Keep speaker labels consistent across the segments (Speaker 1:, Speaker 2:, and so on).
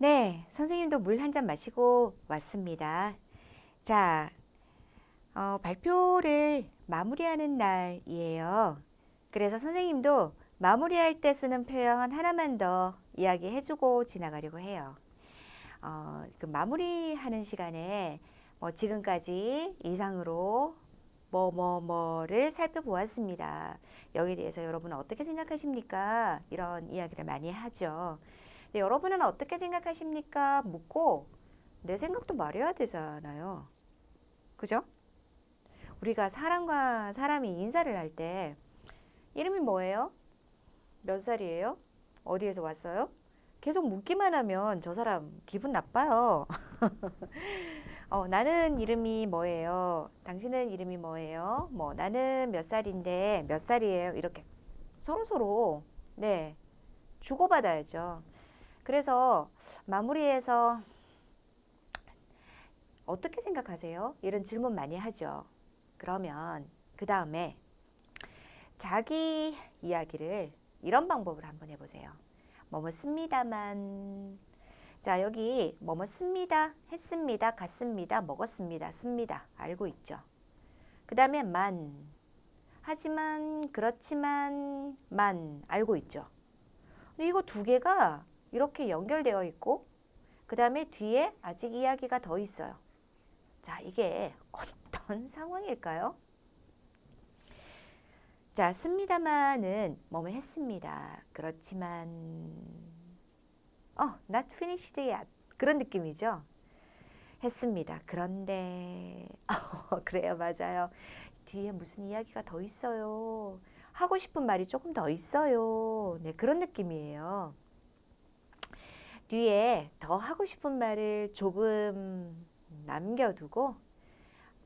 Speaker 1: 네, 선생님도 물 한 잔 마시고 왔습니다. 자, 발표를 마무리하는 날이에요. 그래서 선생님도 마무리할 때 쓰는 표현 하나만 더 이야기해주고 지나가려고 해요. 그 마무리하는 시간에 지금까지 이상으로 뭐를 살펴보았습니다. 여기에 대해서 여러분은 어떻게 생각하십니까? 이런 이야기를 많이 하죠. 근데 여러분은 어떻게 생각하십니까? 묻고 내 생각도 말해야 되잖아요. 그죠? 우리가 사람과 사람이 인사를 할 때 이름이 뭐예요? 몇 살이에요? 어디에서 왔어요? 계속 묻기만 하면 저 사람 기분 나빠요. 나는 이름이 뭐예요? 당신은 이름이 뭐예요? 나는 몇 살인데 몇 살이에요? 이렇게 서로서로, 네, 주고받아야죠. 그래서 마무리해서 어떻게 생각하세요? 이런 질문 많이 하죠. 그러면 그 다음에 자기 이야기를 이런 방법으로 한번 해보세요. 뭐뭐 씁니다만. 자, 여기 뭐뭐 씁니다, 했습니다, 갔습니다, 먹었습니다, 씁니다. 알고 있죠. 그 다음에 만. 하지만, 그렇지만, 만. 알고 있죠. 근데 이거 두 개가 이렇게 연결되어 있고 그 다음에 뒤에 아직 이야기가 더 있어요. 자, 이게 어떤 상황일까요? 자, 씁니다만은 뭐뭐 했습니다. 그렇지만 not finished yet. 그런 느낌이죠. 했습니다. 그런데 그래요, 맞아요. 뒤에 무슨 이야기가 더 있어요. 하고 싶은 말이 조금 더 있어요. 네, 그런 느낌이에요. 뒤에 더 하고 싶은 말을 조금 남겨두고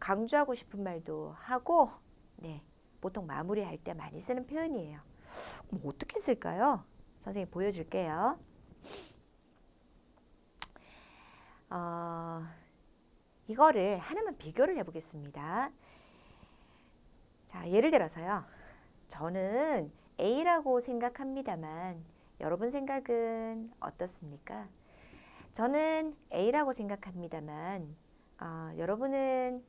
Speaker 1: 강조하고 싶은 말도 하고, 네, 보통 마무리할 때 많이 쓰는 표현이에요. 어떻게 쓸까요? 선생님 보여줄게요. 이거를 하나만 비교를 해보겠습니다. 자, 예를 들어서요. 저는 A라고 생각합니다만 여러분 생각은 어떻습니까? 저는 A라고 생각합니다만 여러분은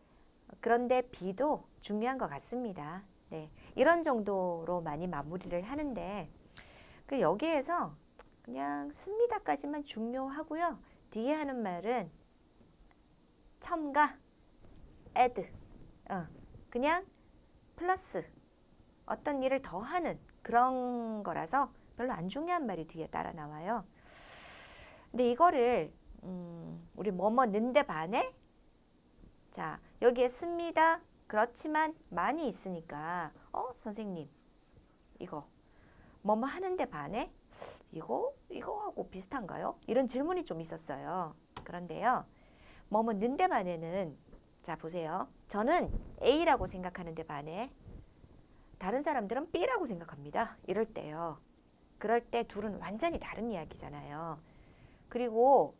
Speaker 1: 그런데 B도 중요한 것 같습니다. 네, 이런 정도로 많이 마무리를 하는데 여기에서 그냥 씁니다까지만 중요하고요. 뒤에 하는 말은 첨가, add, 그냥 플러스 어떤 일을 더 하는 그런 거라서 별로 안 중요한 말이 뒤에 따라 나와요. 근데 이거를 우리 뭐뭐는데 반해? 자, 여기에 씁니다. 그렇지만 많이 있으니까 선생님 이거 뭐뭐 하는데 반해? 이거하고 비슷한가요? 이런 질문이 좀 있었어요. 그런데요. 뭐뭐는데 반해는 자, 보세요. 저는 A라고 생각하는데 반해. 다른 사람들은 B라고 생각합니다. 이럴 때요. 그럴 때 둘은 완전히 다른 이야기잖아요. 그리고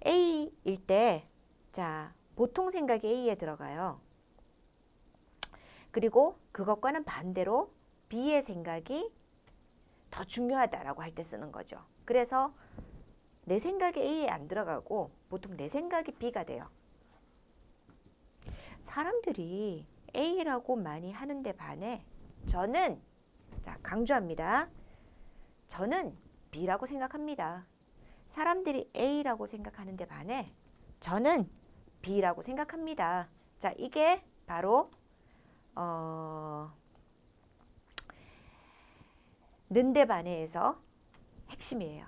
Speaker 1: A일 때, 자, 보통 생각이 A에 들어가요. 그리고 그것과는 반대로 B의 생각이 더 중요하다라고 할 때 쓰는 거죠. 그래서 내 생각이 A에 안 들어가고 보통 내 생각이 B가 돼요. 사람들이 A라고 많이 하는데 반해 저는, 자, 강조합니다. 저는 B라고 생각합니다. 사람들이 A라고 생각하는데 반해 저는 B라고 생각합니다. 자, 이게 바로 는데 반해에서 핵심이에요.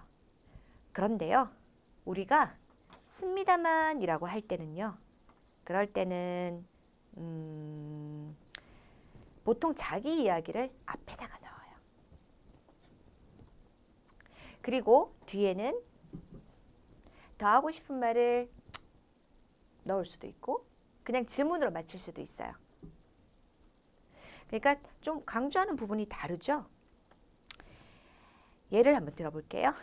Speaker 1: 그런데요, 우리가 씁니다만이라고 할 때는요, 그럴 때는 보통 자기 이야기를 앞에다가 넣어요. 그리고 뒤에는 더 하고 싶은 말을 넣을 수도 있고 그냥 질문으로 마칠 수도 있어요. 그러니까 좀 강조하는 부분이 다르죠. 예를 한번 들어볼게요.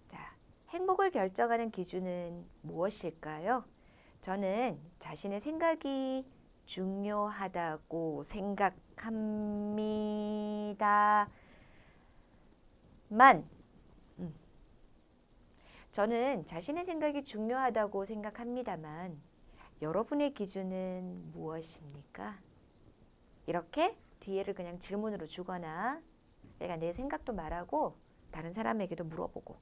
Speaker 1: 자, 행복을 결정하는 기준은 무엇일까요? 저는 자신의 생각이 중요하다고 생각합니다만 저는 자신의 생각이 중요하다고 생각합니다만 여러분의 기준은 무엇입니까? 이렇게 뒤에를 그냥 질문으로 주거나 내가 내 생각도 말하고 다른 사람에게도 물어보고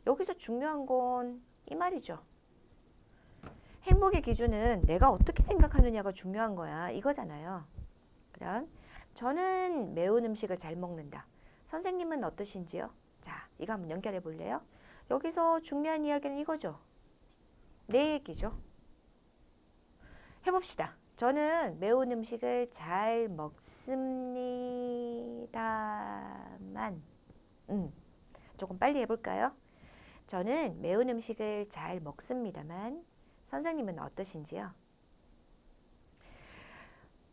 Speaker 1: 여기서 중요한 건 이 말이죠. 행복의 기준은 내가 어떻게 생각하느냐가 중요한 거야. 이거잖아요. 그다음 저는 매운 음식을 잘 먹는다. 선생님은 어떠신지요? 자, 이거 한번 연결해 볼래요? 여기서 중요한 이야기는 이거죠. 내 얘기죠. 해봅시다. 저는 매운 음식을 잘 먹습니다만 조금 빨리 해볼까요? 저는 매운 음식을 잘 먹습니다만 선생님은 어떠신지요?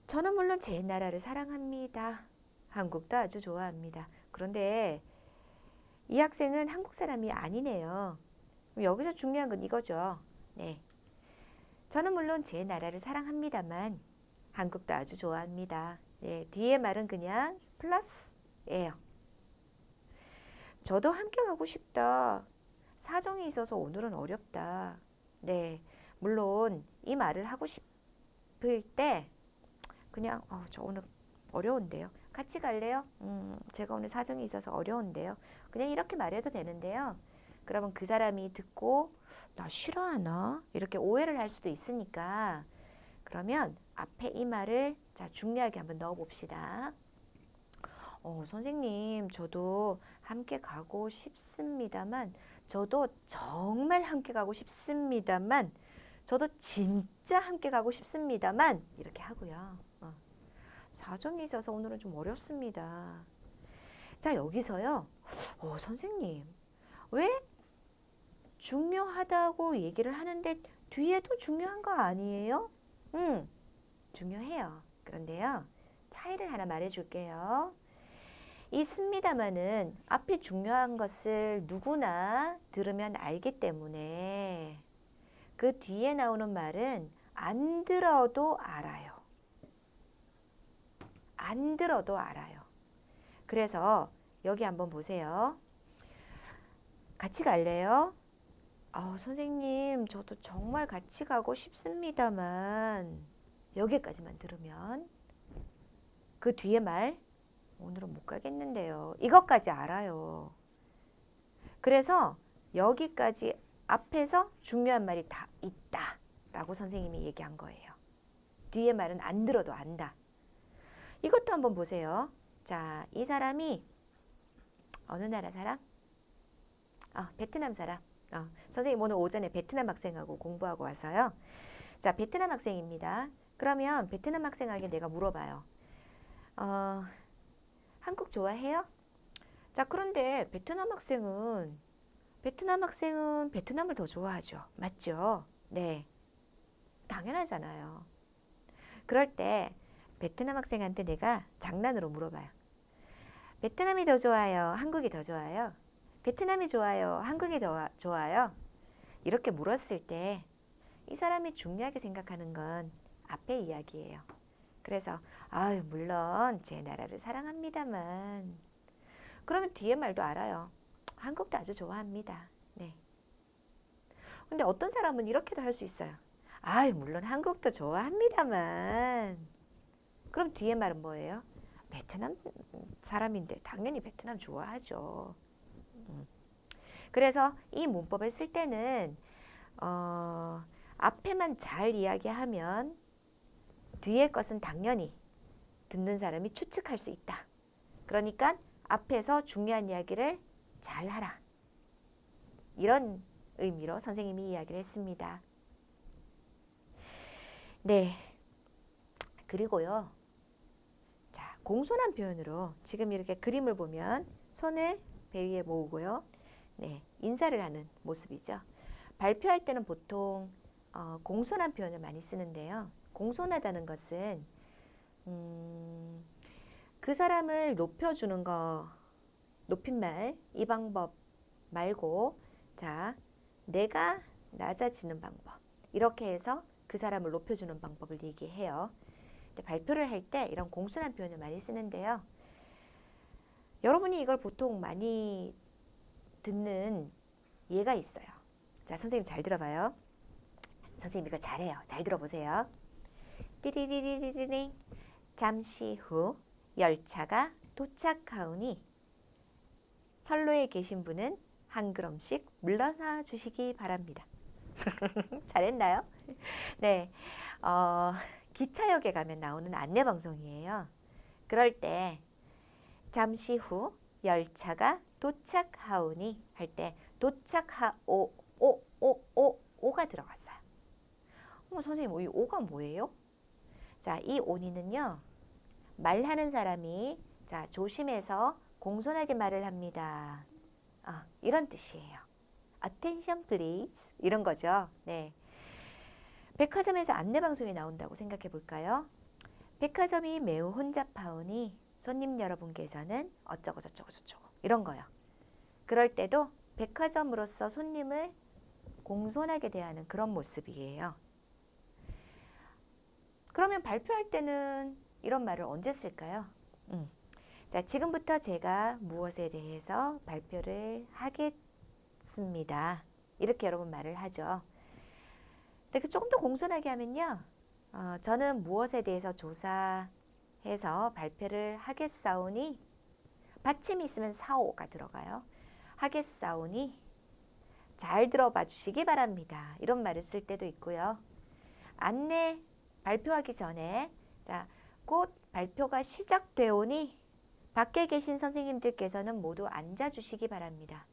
Speaker 1: 저는 물론 제 나라를 사랑합니다. 한국도 아주 좋아합니다. 그런데 이 학생은 한국 사람이 아니네요. 그럼 여기서 중요한 건 이거죠. 네. 저는 물론 제 나라를 사랑합니다만 한국도 아주 좋아합니다. 네, 뒤에 말은 그냥 플러스예요. 저도 함께 가고 싶다. 사정이 있어서 오늘은 어렵다. 네, 물론 이 말을 하고 싶을 때 그냥 저 오늘 어려운데요. 같이 갈래요? 제가 오늘 사정이 있어서 어려운데요. 그냥 이렇게 말해도 되는데요. 그러면 그 사람이 듣고 나 싫어하나? 이렇게 오해를 할 수도 있으니까 그러면 앞에 이 말을 자 중요하게 한번 넣어 봅시다. 선생님 저도 함께 가고 싶습니다만 저도 정말 함께 가고 싶습니다만 저도 진짜 함께 가고 싶습니다만 이렇게 하고요. 사정이 있어서 오늘은 좀 어렵습니다. 자 여기서요. 선생님 왜 중요하다고 얘기를 하는데 뒤에도 중요한 거 아니에요? 중요해요. 그런데요. 차이를 하나 말해줄게요. 있습니다마는 앞에 중요한 것을 누구나 들으면 알기 때문에 그 뒤에 나오는 말은 안 들어도 알아요. 안 들어도 알아요. 그래서 여기 한번 보세요. 같이 갈래요? 선생님 저도 정말 같이 가고 싶습니다만 여기까지만 들으면 그 뒤에 말 오늘은 못 가겠는데요. 이것까지 알아요. 그래서 여기까지 앞에서 중요한 말이 다 있다 라고 선생님이 얘기한 거예요. 뒤에 말은 안 들어도 안다. 이것도 한번 보세요. 자, 이 사람이 어느 나라 사람? 베트남 사람. 선생님 오늘 오전에 베트남 학생하고 공부하고 와서요. 자, 베트남 학생입니다. 그러면 베트남 학생에게 내가 물어봐요. 한국 좋아해요? 자, 그런데 베트남 학생은 베트남을 더 좋아하죠. 맞죠? 네. 당연하잖아요. 그럴 때 베트남 학생한테 내가 장난으로 물어봐요. 베트남이 더 좋아요? 한국이 더 좋아요? 베트남이 좋아요? 한국이 더 좋아요? 이렇게 물었을 때 이 사람이 중요하게 생각하는 건 앞에 이야기예요. 그래서 물론 제 나라를 사랑합니다만 그러면 뒤에 말도 알아요. 한국도 아주 좋아합니다. 네. 근데 어떤 사람은 이렇게도 할 수 있어요. 물론 한국도 좋아합니다만 그럼 뒤에 말은 뭐예요? 베트남 사람인데 당연히 베트남 좋아하죠. 그래서 이 문법을 쓸 때는 앞에만 잘 이야기하면 뒤에 것은 당연히 듣는 사람이 추측할 수 있다. 그러니까 앞에서 중요한 이야기를 잘 하라. 이런 의미로 선생님이 이야기를 했습니다. 네. 그리고요. 자, 공손한 표현으로 지금 이렇게 그림을 보면 손을 배 위에 모으고요. 네, 인사를 하는 모습이죠. 발표할 때는 보통 공손한 표현을 많이 쓰는데요. 공손하다는 것은 그 사람을 높여주는 거, 높임말, 이 방법 말고 자, 내가 낮아지는 방법 이렇게 해서 그 사람을 높여주는 방법을 얘기해요. 근데 발표를 할 때 이런 공손한 표현을 많이 쓰는데요. 여러분이 이걸 보통 많이 듣는 얘가 있어요. 자, 선생님 잘 들어봐요. 선생님 이거 잘해요. 잘 들어보세요. 띠리리리리링. 잠시 후 열차가 도착하오니 선로에 계신 분은 한 걸음씩 물러서 주시기 바랍니다. 잘했나요? 네, 기차역에 가면 나오는 안내방송이에요. 그럴 때 잠시 후 열차가 도착하오니 할 때 오가 들어갔어요. 선생님, 이 오가 뭐예요? 자, 이 오니는요, 말하는 사람이 자 조심해서 공손하게 말을 합니다. 이런 뜻이에요. Attention please 이런 거죠. 네. 백화점에서 안내방송이 나온다고 생각해 볼까요? 백화점이 매우 혼잡하오니 손님 여러분께서는 어쩌고 저쩌고 저쩌고 이런 거요. 그럴 때도 백화점으로서 손님을 공손하게 대하는 그런 모습이에요. 그러면 발표할 때는 이런 말을 언제 쓸까요? 자, 지금부터 제가 무엇에 대해서 발표를 하겠습니다. 이렇게 여러분 말을 하죠. 근데 조금 더 공손하게 하면요. 저는 무엇에 대해서 조사해서 발표를 하겠사오니 받침이 있으면 사오가 들어가요. 하겠사오니 잘 들어봐 주시기 바랍니다. 이런 말을 쓸 때도 있고요. 안내 발표하기 전에 자, 곧 발표가 시작되오니 밖에 계신 선생님들께서는 모두 앉아주시기 바랍니다.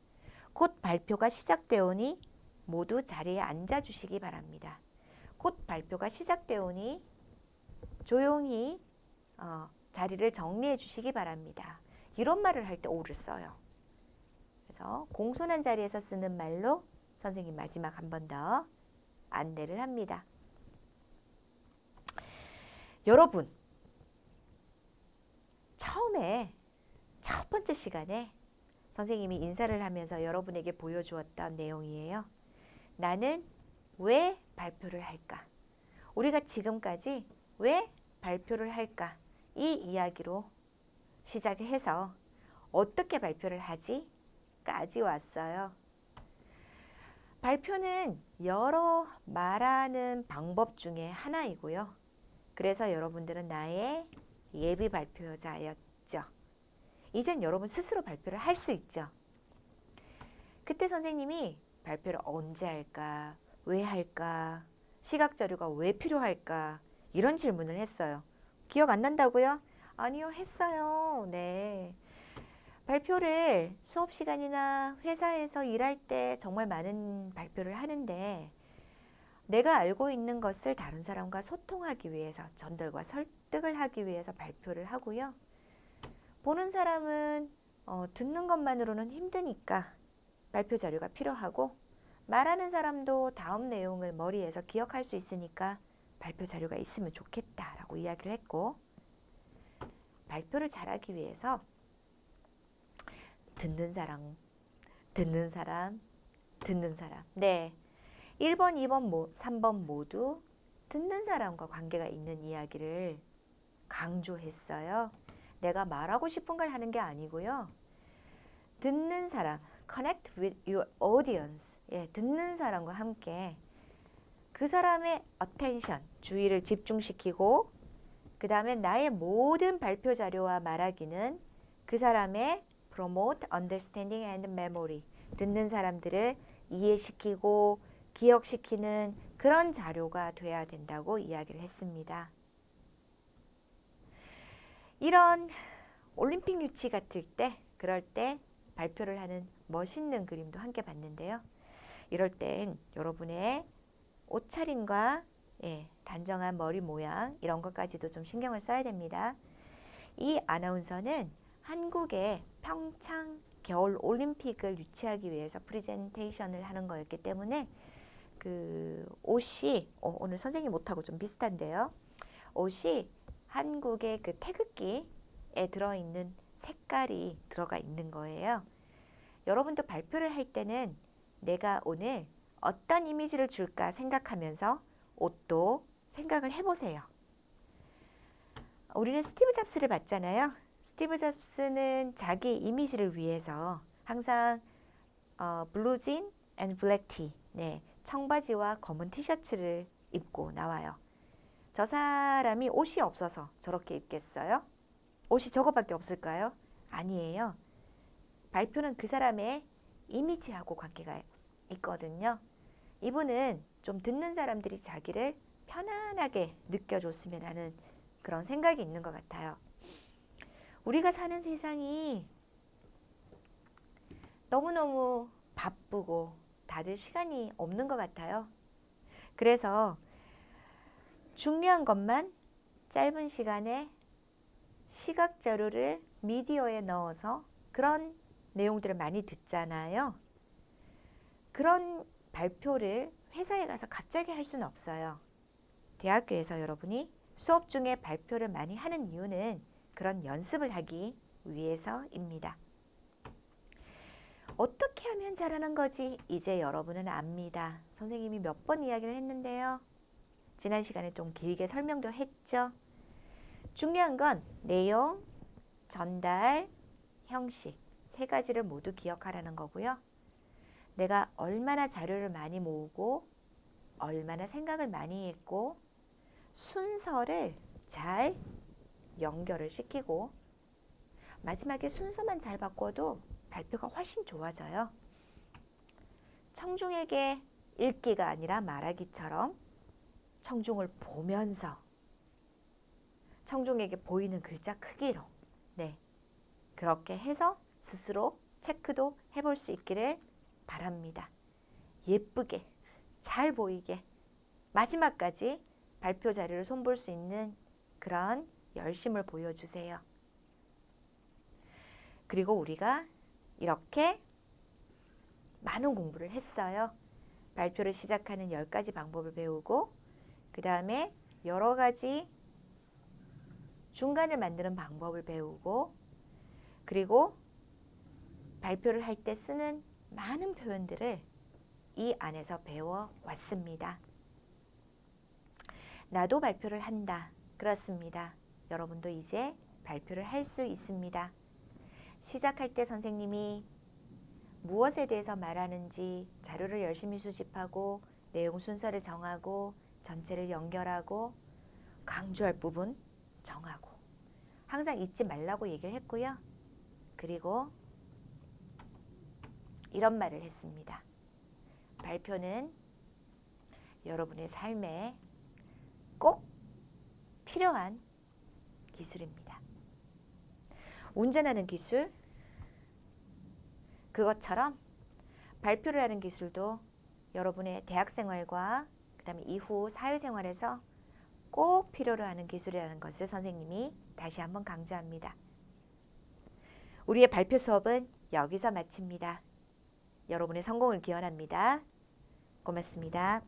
Speaker 1: 곧 발표가 시작되오니 모두 자리에 앉아주시기 바랍니다. 곧 발표가 시작되오니 조용히 자리를 정리해 주시기 바랍니다. 이런 말을 할 때 오를 써요. 그래서 공손한 자리에서 쓰는 말로 선생님 마지막 한 번 더 안내를 합니다. 여러분, 처음에 첫 번째 시간에 선생님이 인사를 하면서 여러분에게 보여주었던 내용이에요. 나는 왜 발표를 할까? 우리가 지금까지 왜 발표를 할까? 이 이야기로 시작해서 어떻게 발표를 하지? 까지 왔어요. 발표는 여러 말하는 방법 중에 하나이고요. 그래서 여러분들은 나의 예비 발표자였죠. 이젠 여러분 스스로 발표를 할 수 있죠. 그때 선생님이 발표를 언제 할까? 왜 할까? 시각 자료가 왜 필요할까? 이런 질문을 했어요. 기억 안 난다고요? 아니요, 했어요. 네. 발표를 수업 시간이나 회사에서 일할 때 정말 많은 발표를 하는데 내가 알고 있는 것을 다른 사람과 소통하기 위해서 전달과 설득을 하기 위해서 발표를 하고요. 보는 사람은 듣는 것만으로는 힘드니까 발표 자료가 필요하고 말하는 사람도 다음 내용을 머리에서 기억할 수 있으니까 발표 자료가 있으면 좋겠다라고 이야기를 했고 발표를 잘하기 위해서 듣는 사람. 네. 1번, 2번, 3번 모두 듣는 사람과 관계가 있는 이야기를 강조했어요. 내가 말하고 싶은 걸 하는 게 아니고요. 듣는 사람, connect with your audience. 예, 듣는 사람과 함께 그 사람의 attention, 주의를 집중시키고 그 다음에 나의 모든 발표 자료와 말하기는 그 사람의 promote understanding and memory. 듣는 사람들을 이해시키고 기억시키는 그런 자료가 돼야 된다고 이야기를 했습니다. 이런 올림픽 유치 같을 때, 그럴 때 발표를 하는 멋있는 그림도 함께 봤는데요. 이럴 땐 여러분의 옷차림과 단정한 머리 모양 이런 것까지도 좀 신경을 써야 됩니다. 이 아나운서는 한국의 평창 겨울 올림픽을 유치하기 위해서 프레젠테이션을 하는 거였기 때문에 그 옷이 오늘 선생님 옷하고 좀 비슷한데요. 옷이 한국의 그 태극기에 들어있는 색깔이 들어가 있는 거예요. 여러분도 발표를 할 때는 내가 오늘 어떤 이미지를 줄까 생각하면서 옷도 생각을 해보세요. 우리는 스티브 잡스를 봤잖아요. 스티브 잡스는 자기 이미지를 위해서 항상 블루진, and black tee. 네, 청바지와 검은 티셔츠를 입고 나와요. 저 사람이 옷이 없어서 저렇게 입겠어요? 옷이 저거밖에 없을까요? 아니에요. 발표는 그 사람의 이미지하고 관계가 있거든요. 이분은 좀 듣는 사람들이 자기를 편안하게 느껴줬으면 하는 그런 생각이 있는 것 같아요. 우리가 사는 세상이 너무너무 바쁘고 다들 시간이 없는 것 같아요. 그래서 중요한 것만 짧은 시간에 시각 자료를 미디어에 넣어서 그런 내용들을 많이 듣잖아요. 그런 발표를 회사에 가서 갑자기 할 수는 없어요. 대학교에서 여러분이 수업 중에 발표를 많이 하는 이유는 그런 연습을 하기 위해서입니다. 어떻게 하면 잘하는 거지? 이제 여러분은 압니다. 선생님이 몇 번 이야기를 했는데요. 지난 시간에 좀 길게 설명도 했죠. 중요한 건 내용, 전달, 형식 세 가지를 모두 기억하라는 거고요. 내가 얼마나 자료를 많이 모으고 얼마나 생각을 많이 했고 순서를 잘 연결을 시키고 마지막에 순서만 잘 바꿔도 발표가 훨씬 좋아져요. 청중에게 읽기가 아니라 말하기처럼 청중을 보면서 청중에게 보이는 글자 크기로 그렇게 해서 스스로 체크도 해볼 수 있기를 바랍니다. 예쁘게 잘 보이게 마지막까지 발표 자료를 손볼 수 있는 그런 열심을 보여주세요. 그리고 우리가 이렇게 많은 공부를 했어요. 발표를 시작하는 10가지 방법을 배우고 그 다음에 여러 가지 중간을 만드는 방법을 배우고 그리고 발표를 할 때 쓰는 많은 표현들을 이 안에서 배워왔습니다. 나도 발표를 한다. 그렇습니다. 여러분도 이제 발표를 할 수 있습니다. 시작할 때 선생님이 무엇에 대해서 말하는지 자료를 열심히 수집하고 내용 순서를 정하고 전체를 연결하고 강조할 부분 정하고 항상 잊지 말라고 얘기를 했고요. 그리고 이런 말을 했습니다. 발표는 여러분의 삶에 꼭 필요한 기술입니다. 운전하는 기술, 그것처럼 발표를 하는 기술도 여러분의 대학생활과 그 다음에 이후 사회생활에서 꼭 필요로 하는 기술이라는 것을 선생님이 다시 한번 강조합니다. 우리의 발표 수업은 여기서 마칩니다. 여러분의 성공을 기원합니다. 고맙습니다.